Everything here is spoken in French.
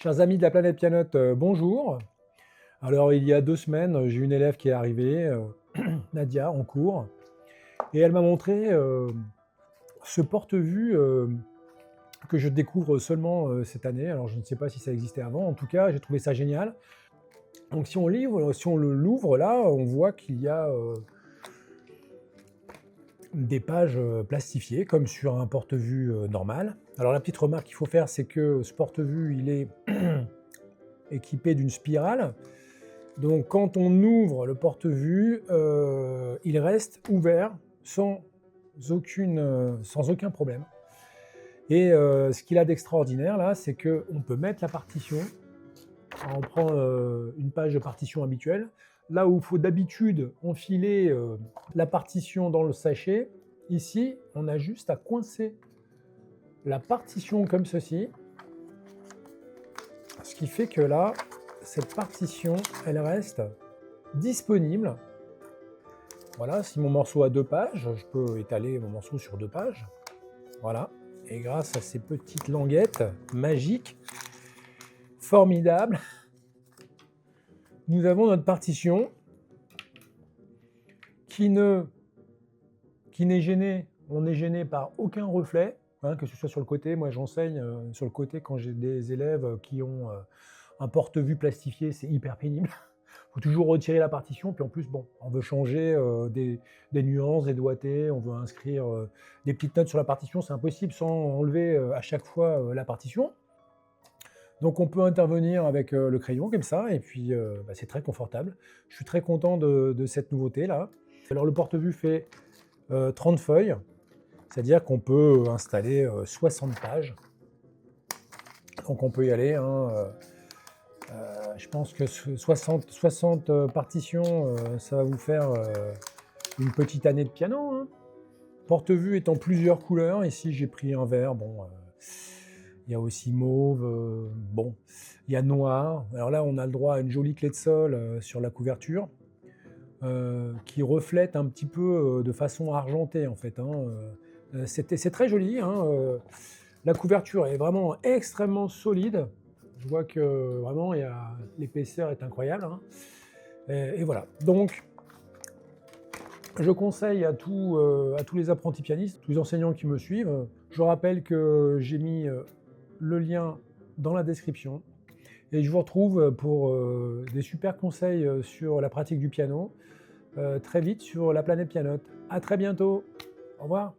Chers amis de la planète pianote, bonjour. Alors il y a 2 semaines, j'ai une élève qui est arrivée, Nadia, en cours et elle m'a montré, ce porte-vue, que je découvre seulement, cette année. Alors je ne sais pas si ça existait avant. En tout cas, j'ai trouvé ça génial. Donc si on l'ouvre là, on voit qu'il y a, des pages, plastifiées comme sur un porte-vue, normal. Alors la petite remarque qu'il faut faire, c'est que ce porte-vue, il est équipé d'une spirale. Donc quand on ouvre le porte-vue, il reste ouvert sans aucun problème et ce qu'il a d'extraordinaire là, c'est qu'on peut mettre la partition. Alors on prend, une page de partition habituelle. Là où il faut d'habitude enfiler, la partition dans le sachet, ici, on a juste à coincer la partition comme ceci. Ce qui fait que là, cette partition, elle reste disponible. Voilà, si mon morceau a 2 pages, je peux étaler mon morceau sur 2 pages. Voilà, et grâce à ces petites languettes magiques, formidables, nous avons notre partition qui n'est gênée, on n'est gêné par aucun reflet, hein, que ce soit sur le côté. Moi j'enseigne sur le côté quand j'ai des élèves qui ont un porte-vue plastifié, c'est hyper pénible. Il faut toujours retirer la partition, puis en plus, bon, on veut changer des nuances, des doigtés, on veut inscrire des petites notes sur la partition, c'est impossible sans enlever à chaque fois la partition. Donc on peut intervenir avec le crayon comme ça, et puis c'est très confortable. Je suis très content de cette nouveauté-là. Alors le porte-vue fait 30 feuilles, c'est-à-dire qu'on peut installer 60 pages. Donc on peut y aller, hein, je pense que 60 partitions, ça va vous faire une petite année de piano, hein. Porte-vue est en plusieurs couleurs. Ici, j'ai pris un vert. Bon, il y a aussi mauve. Bon, il y a noir. Alors là, on a le droit à une jolie clé de sol sur la couverture qui reflète un petit peu de façon argentée, en fait, hein. C'est très joli, hein. La couverture est vraiment extrêmement solide. Je vois que vraiment, l'épaisseur est incroyable, hein. Et voilà. Donc, je conseille à tous les apprentis pianistes, tous les enseignants qui me suivent. Je rappelle que j'ai mis le lien dans la description. Et je vous retrouve pour des super conseils sur la pratique du piano très vite sur la planète pianote. À très bientôt. Au revoir.